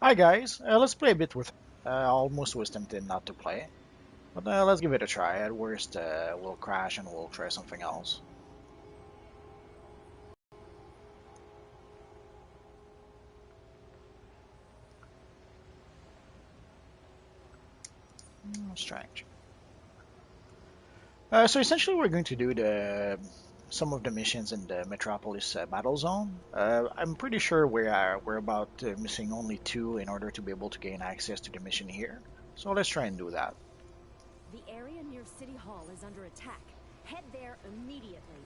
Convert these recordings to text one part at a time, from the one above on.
Hi guys, let's play a bit with. Almost was tempted not to play, but let's give it a try. At worst, we'll crash and we'll try something else. Strange. So essentially, we're going to do the some of the missions in the Metropolis battle zone. I'm pretty sure we're about missing only two in order to be able to gain access to the mission here. So let's try and do that. The area near City Hall is under attack. Head there immediately.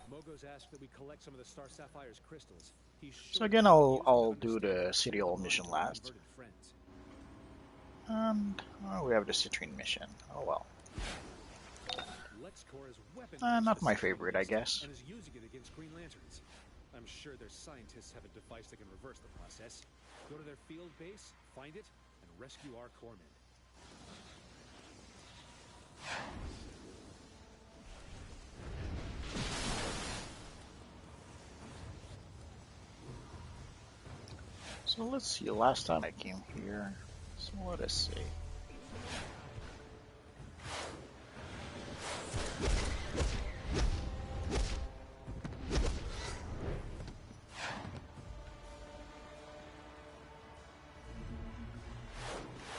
Mogo's asked that we collect some of the Star Sapphire's crystals. So again, I'll do the City Hall mission last. And we have the citrine mission. Oh well. Not my favorite, I guess. And is using it against Green Lanterns. I'm sure their scientists have a device that can reverse the process. Go to their field base, find it, and rescue our corpsmen. So let's see, last time I came here, so let us see.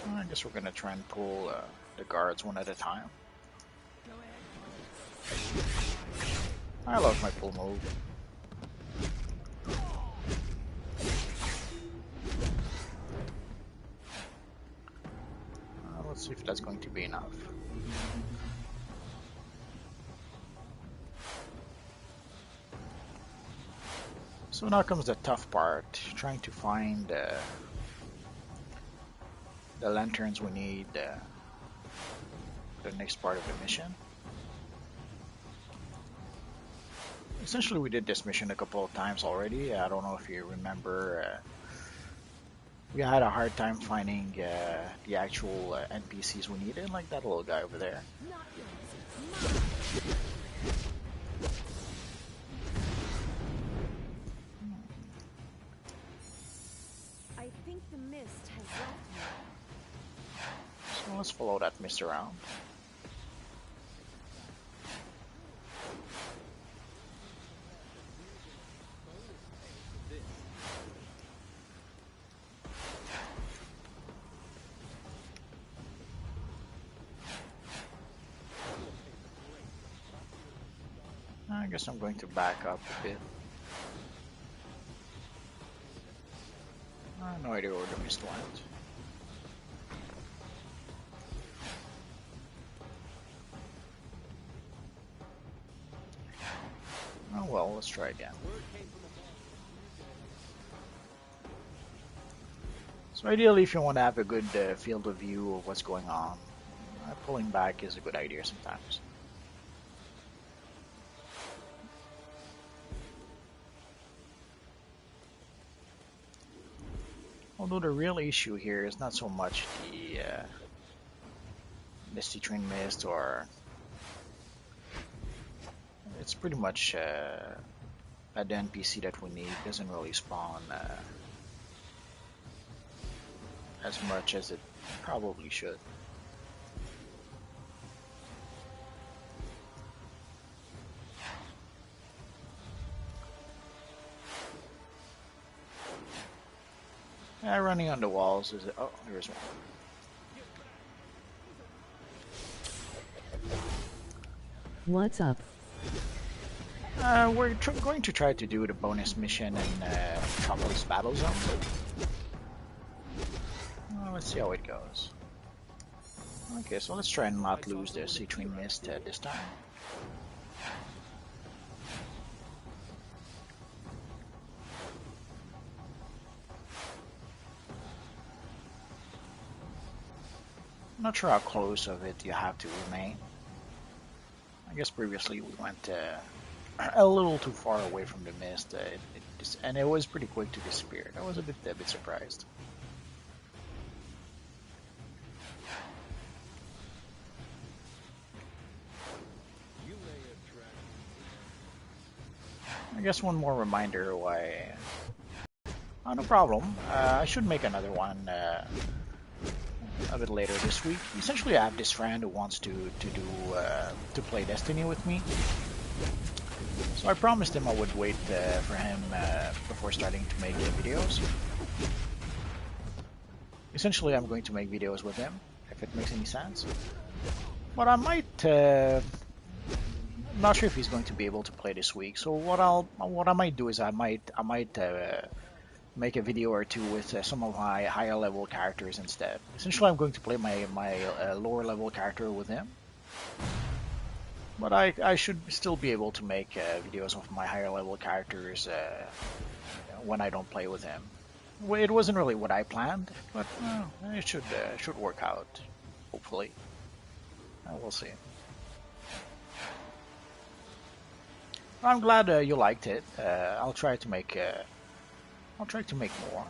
I guess we're gonna try and pull the guards one at a time. I love my pull move. Let's see if that's going to be enough. So now comes the tough part, trying to find the lanterns we need for the next part of the mission. Essentially, we did this mission a couple of times already. I don't know if you remember. We had a hard time finding the actual NPCs we needed, like that little guy over there. I think the mist has left me. So let's follow that mist around. I guess I'm going to back up a bit. I have no idea where the mist went. Oh well, let's try again. So ideally, if you want to have a good field of view of what's going on, pulling back is a good idea sometimes. Although the real issue here is not so much the Misty Train Mist, or it's pretty much the NPC that we need doesn't really spawn as much as it probably should. Running on the walls is it? Oh, here's one. What's up? We're going to try to do the bonus mission in Metropolis Battle Zone. Let's see how it goes. Okay, so let's try and not lose the citrine mist this time. I'm not sure how close of it you have to remain. I guess previously we went a little too far away from the mist, and it was pretty quick to disappear. I was a bit surprised. I guess one more reminder why Oh, no problem. I should make another one a bit later this week. Essentially, I have this friend who wants to play Destiny with me. So I promised him I would wait for him before starting to make videos. Essentially, I'm going to make videos with him, if it makes any sense. But I might. I'm not sure if he's going to be able to play this week. So what I might do is I might make a video or two with some of my higher level characters instead. Essentially, I'm going to play my lower level character with him. But I should still be able to make videos of my higher level characters when I don't play with him. Well, it wasn't really what I planned, but it should work out, hopefully. We'll see. I'm glad you liked it. I'll try to make more.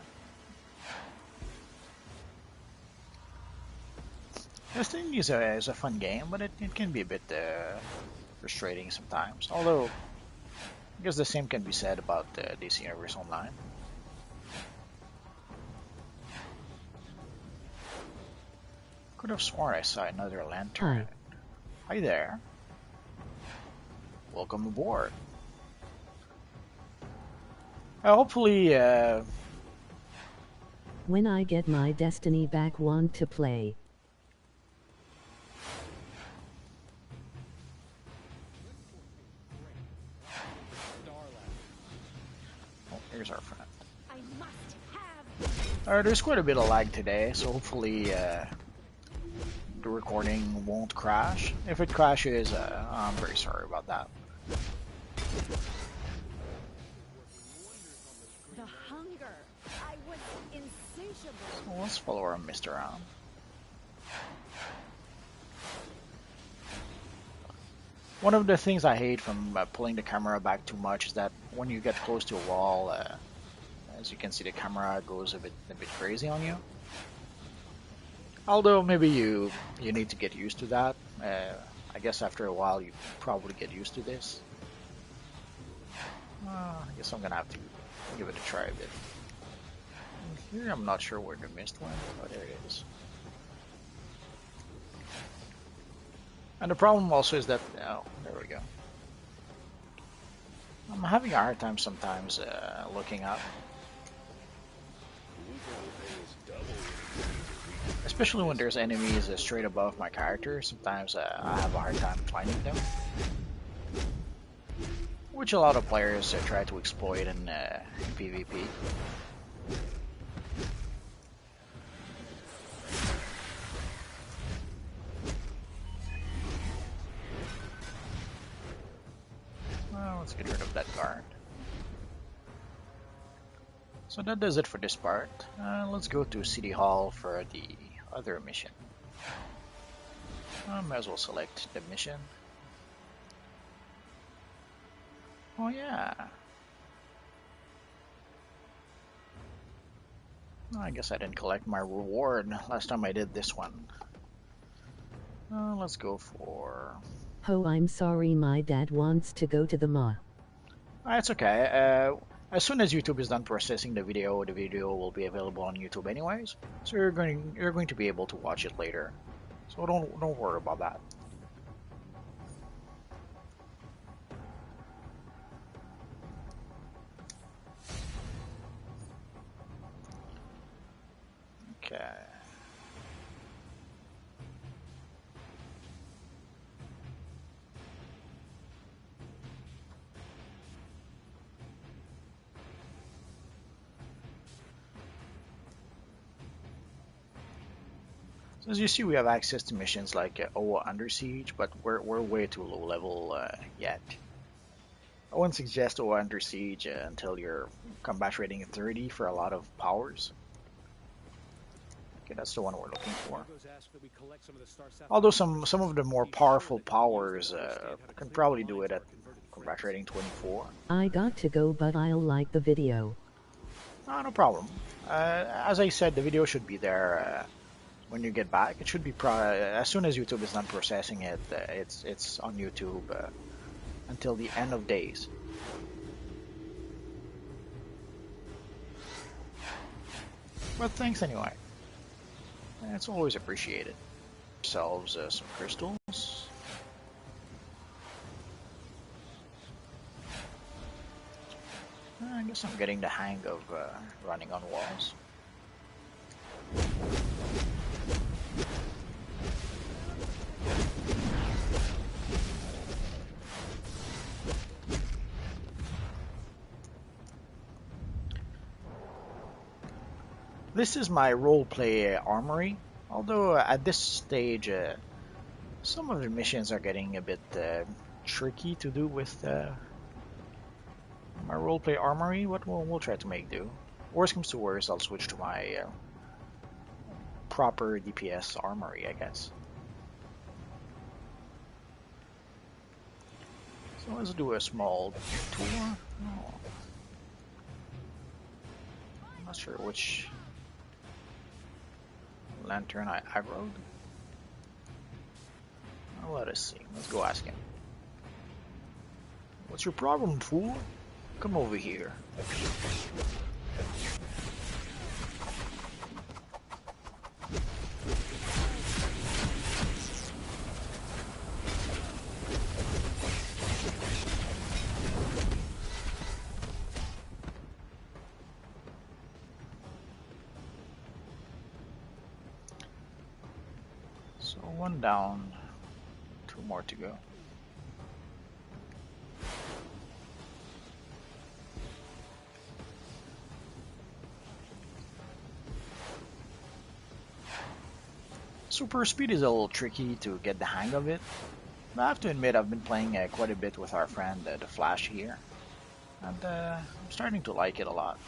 Destiny is a fun game, but it can be a bit frustrating sometimes. Although, I guess the same can be said about DC Universe Online. Could have sworn I saw another lantern. Hi there. Welcome aboard. Hopefully, When I get my Destiny back, want to play. oh, here's our friend. I must have. Alright, there's quite a bit of lag today, so hopefully the recording won't crash. If it crashes, I'm very sorry about that. The hunger. I was insatiable. So let's follow our mist around. One of the things I hate from pulling the camera back too much is that when you get close to a wall, as you can see, the camera goes a bit crazy on you. Although maybe you need to get used to that. I guess after a while you probably get used to this. I guess I'm gonna have to give it a try a bit. Here I'm not sure where the mist went, but there it is. And the problem also is that, oh, there we go. I'm having a hard time sometimes looking up. Especially when there's enemies straight above my character, sometimes I have a hard time finding them. Which a lot of players try to exploit in PvP. Well, let's get rid of that guard. So that does it for this part. Let's go to City Hall for the other mission. I might as well select the mission. Oh yeah. I guess I didn't collect my reward last time I did this one. Let's go for... Oh, I'm sorry, my dad wants to go to the mall. It's okay. As soon as YouTube is done processing the video will be available on YouTube anyways. So you're going to be able to watch it later. So don't worry about that. Okay. So as you see, we have access to missions like OWA Under Siege, but we're way too low level yet. I wouldn't suggest OWA Under Siege until your combat rating is 30 for a lot of powers. Okay, that's the one we're looking for. Although some of the more powerful powers can probably do it at combat rating 24. I got to go, but I'll like the video. Oh, no problem. As I said, the video should be there when you get back. It should be as soon as YouTube is done processing it. It's on YouTube until the end of days. But thanks anyway. It's always appreciated. Ourselves some crystals. I guess I'm getting the hang of running on walls. This is my roleplay armory, although at this stage some of the missions are getting a bit tricky to do with my roleplay armory, but we'll try to make do. Worst comes to worst, I'll switch to my proper DPS armory, I guess. So let's do a small tour. Oh. I'm not sure which lantern I aggroed. Well, let us see. Let's go ask him. What's your problem, fool? Come over here. So one down, two more to go. Super speed is a little tricky to get the hang of it. I have to admit I've been playing quite a bit with our friend the Flash here, and I'm starting to like it a lot.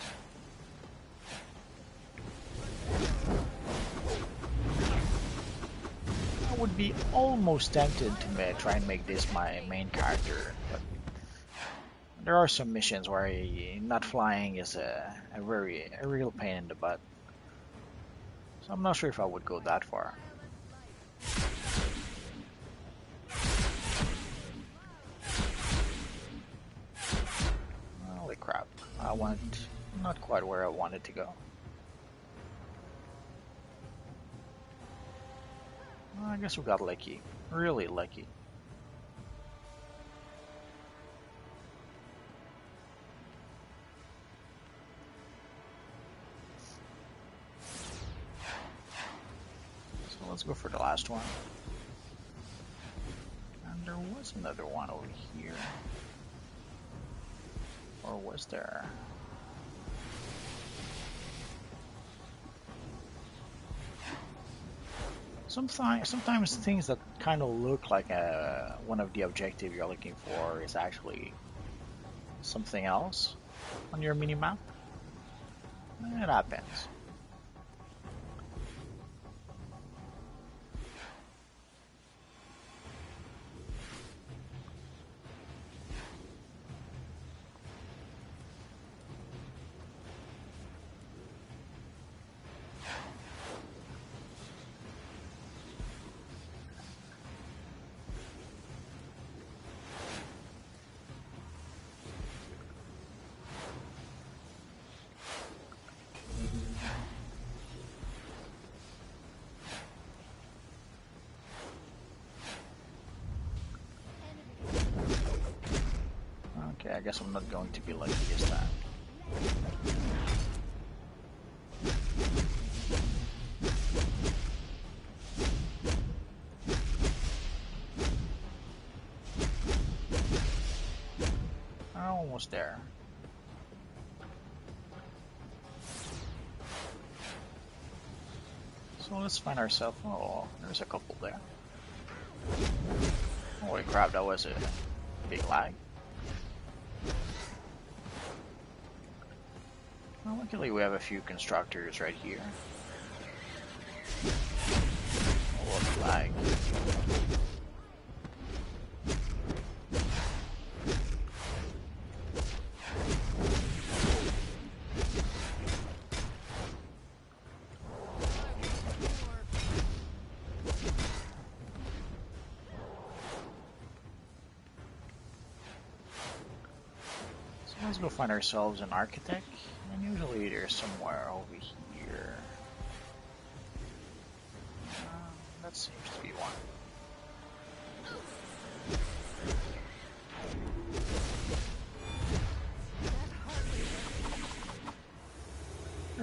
I would be almost tempted to try and make this my main character, but there are some missions where not flying is a real pain in the butt. So I'm not sure if I would go that far. Holy crap, I went not quite where I wanted to go. Well, I guess we got lucky, really lucky. So let's go for the last one. And there was another one over here. Or was there? Sometimes things that kind of look like one of the objectives you're looking for is actually something else on your mini-map. It happens. Okay, I guess I'm not going to be lucky this time. I'm almost there. So let's find ourselves. Oh, there's a couple there. Holy crap, that was a big lag. Well, luckily we have a few constructors right here. Oh, what a lag. Let's go find ourselves an architect, and usually there's somewhere over here.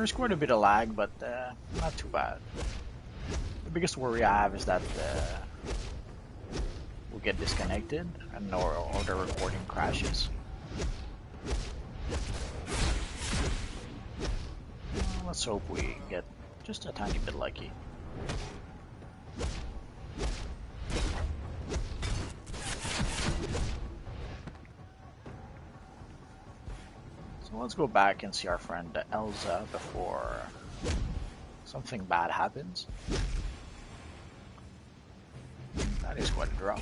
There's quite a bit of lag, but not too bad. The biggest worry I have is that we'll get disconnected and or the recording crashes. Let's hope we get just a tiny bit lucky. So let's go back and see our friend Elsa before something bad happens. That is quite a drop.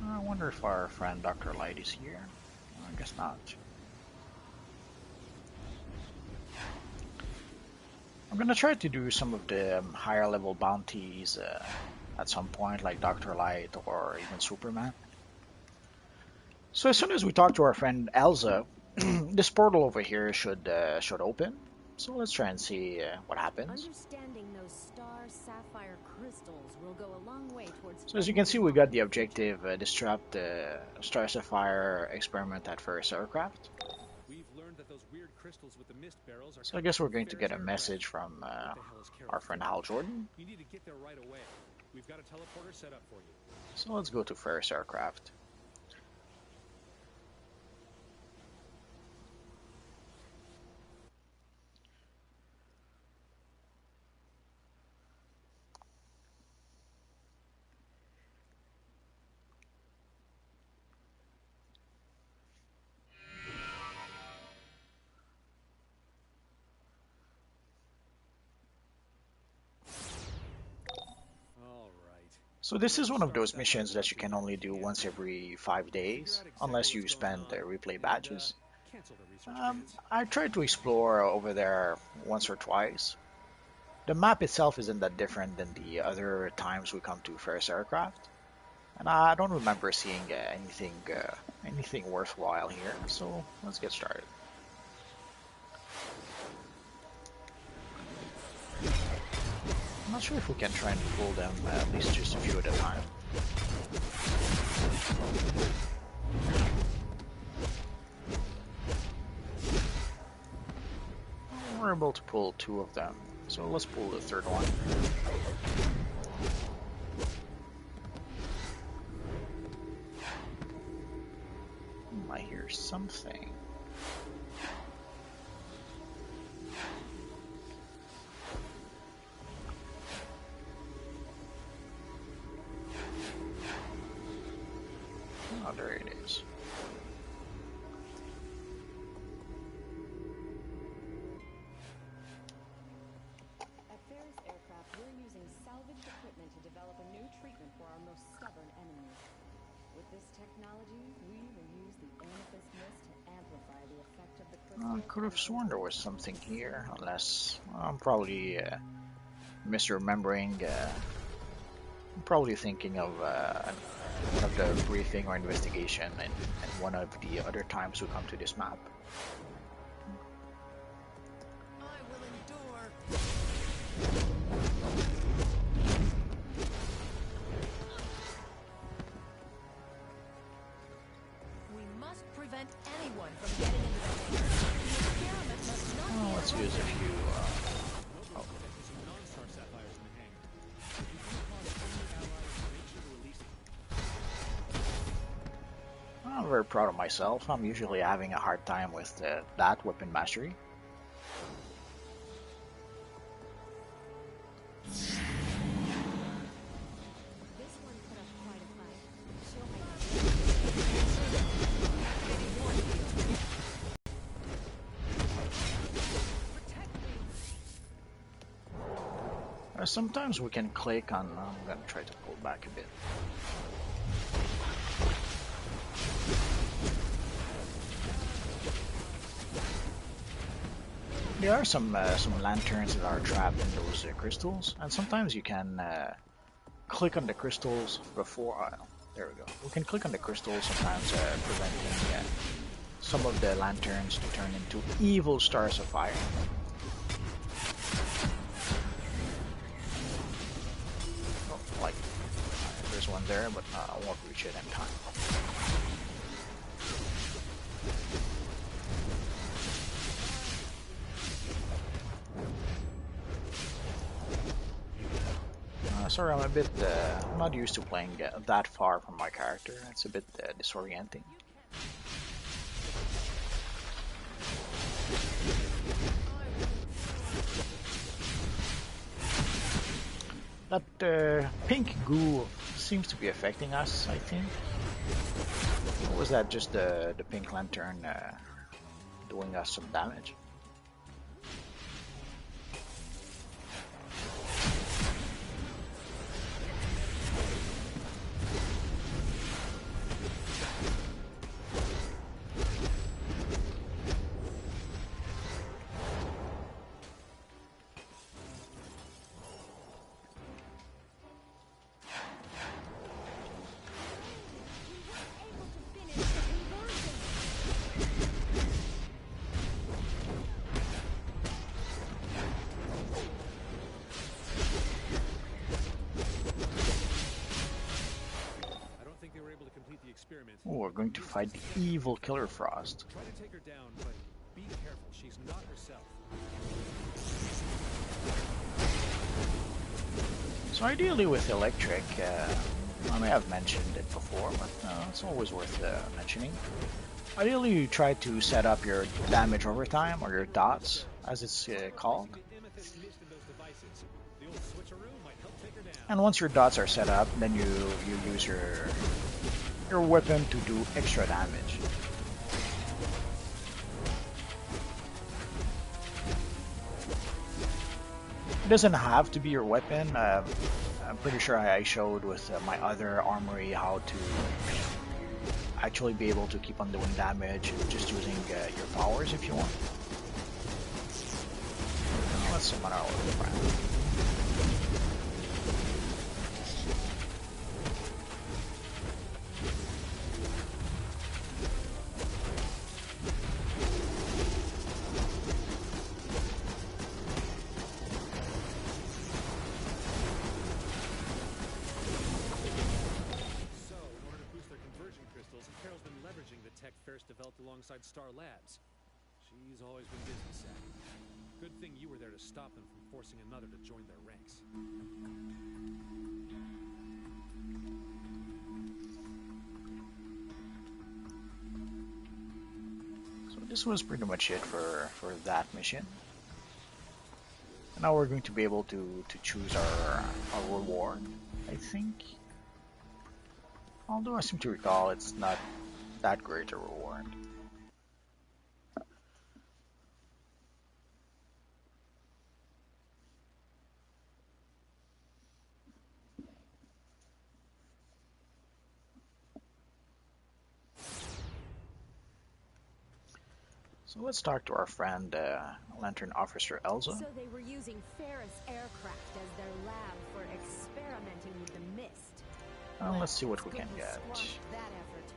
I wonder if our friend Dr. Light is here. I guess not. I'm gonna try to do some of the higher level bounties at some point, like Dr. Light or even Superman. So as soon as we talk to our friend Elsa, this portal over here should open. So let's try and see what happens. Understanding those star sapphire crystals will go a long way towards. So as you can see, we got the objective: disrupt the Star Sapphire experiment at Ferris aircraft. We've learned that those weird crystals with the mist barrels are. So I guess we're going to get a message from our friend Hal Jordan. You need to get there right away. We've got a teleporter set up for you. So let's go to Ferris aircraft. So this is one of those missions that you can only do once every 5 days, unless you spend replay badges. I tried to explore over there once or twice. The map itself isn't that different than the other times we come to Ferris aircraft, and I don't remember seeing anything worthwhile here. So let's get started. I'm not sure if we can try and pull them at least just a few at a time. We're able to pull 2 of them, so let's pull the 3rd one. I hear something. Oh, there it is. At Ferris Aircraft, we're using salvaged equipment to develop a new treatment for our most stubborn enemies. With this technology, we will use the amethyst mist to amplify the effect of the crystal. I could have sworn there was something here, unless I'm probably misremembering. I'm probably thinking of one of the briefing or investigation and one of the other times we come to this map. I will endure. We must prevent anyone from getting into the hangar. The experiment must not be Let's use a few. Non-star sapphires in the hangar. If you come across any allies, make sure to release them. I'm very proud of myself. I'm usually having a hard time with that weapon mastery. This one put up quite a fight. She'll Sometimes we can click on. I'm gonna try to pull back a bit. There are some lanterns that are trapped in those crystals, and sometimes you can click on the crystals before. There we go. We can click on the crystals, sometimes preventing some of the lanterns to turn into evil stars of fire. there, but I won't reach it in time. Sorry, I'm a bit I'm not used to playing that far from my character. It's a bit disorienting. That pink goo seems to be affecting us, I think. Or was that just the pink lantern doing us some damage? Oh, we're going to fight the evil Killer Frost. Try to take her down, but be careful. She's not herself. So ideally with electric, I may have mentioned it before, but it's always worth mentioning. Ideally you try to set up your damage over time, or your dots, as it's called. And once your dots are set up, then you use your weapon to do extra damage. It doesn't have to be your weapon. I'm pretty sure I showed with my other armory how to actually be able to keep on doing damage just using your powers if you want. Let's summon our little friend. Ferris developed alongside Star Labs. She's always been business savvy. Good thing you were there to stop them from forcing another to join their ranks. So this was pretty much it for that mission. And now we're going to be able to choose our reward, I think. Although I seem to recall it's not that great a reward. So let's talk to our friend, Lantern Officer Elza. So they were using Ferris aircraft as their lab for experimenting with the mist. Well, let's see what we can get. That effort.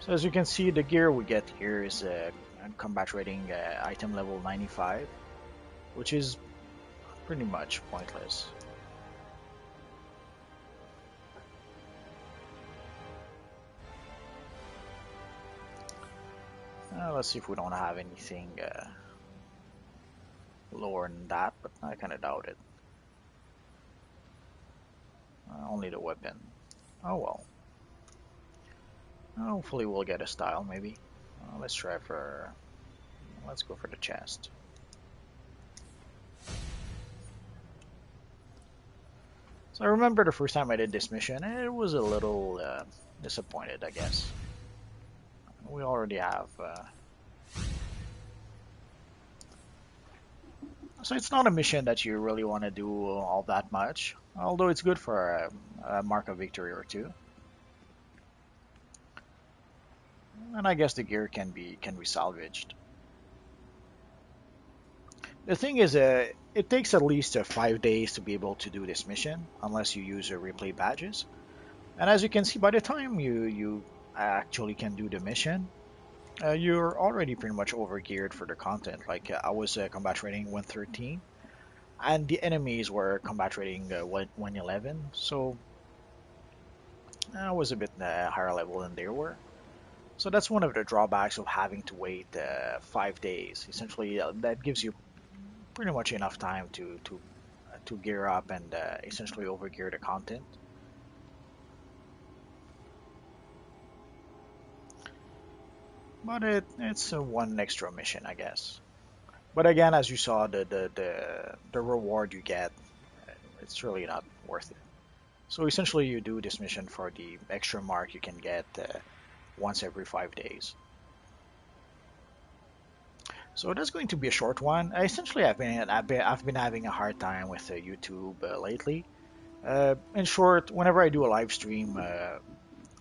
So as you can see, the gear we get here is a combat rating item level 95, which is pretty much pointless. Let's see if we don't have anything lower than that, but I kind of doubt it. Only the weapon. Oh well. Hopefully we'll get a style, maybe. Let's try for... Let's go for the chest. So I remember the first time I did this mission, it was a little disappointed, I guess. We already have... So it's not a mission that you really want to do all that much, although it's good for a mark of victory or two. And I guess the gear can be salvaged. The thing is, it takes at least 5 days to be able to do this mission, unless you use replay badges. And as you can see, by the time you actually can do the mission, you're already pretty much overgeared for the content. Like I was combat rating 113, and the enemies were combat rating 111. So was a bit higher level than they were. So that's one of the drawbacks of having to wait 5 days. Essentially, that gives you pretty much enough time to gear up and essentially overgear the content. But it's one extra mission, I guess. But again, as you saw, the reward you get, it's really not worth it. So essentially, you do this mission for the extra mark you can get once every 5 days. So that's going to be a short one. Essentially, I've been having a hard time with YouTube lately. In short, whenever I do a live stream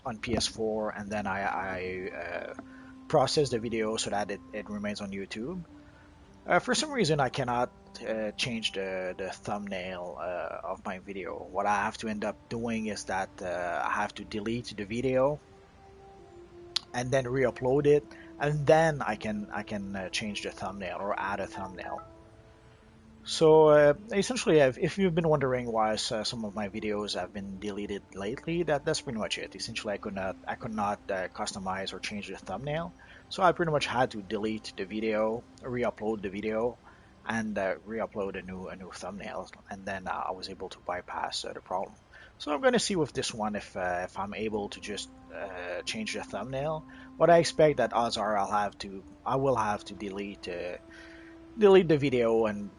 on PS4 and then I process the video so that it remains on YouTube, for some reason I cannot change the thumbnail of my video. What I have to end up doing is that I have to delete the video and then re-upload it, and then I can change the thumbnail or add a thumbnail. So essentially, if you've been wondering why some of my videos have been deleted lately, that's pretty much it. Essentially, I could not customize or change the thumbnail, so I pretty much had to delete the video, re-upload the video, and re-upload a new thumbnail, and then I was able to bypass the problem. So I'm gonna see with this one if I'm able to just change the thumbnail. But I expect that odds are I will have to delete the video and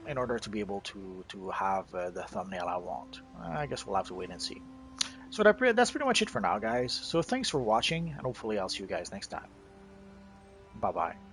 in order to be able to have the thumbnail I want. I guess we'll have to wait and see. So that's pretty much it for now, guys. So thanks for watching, and hopefully I'll see you guys next time. Bye bye.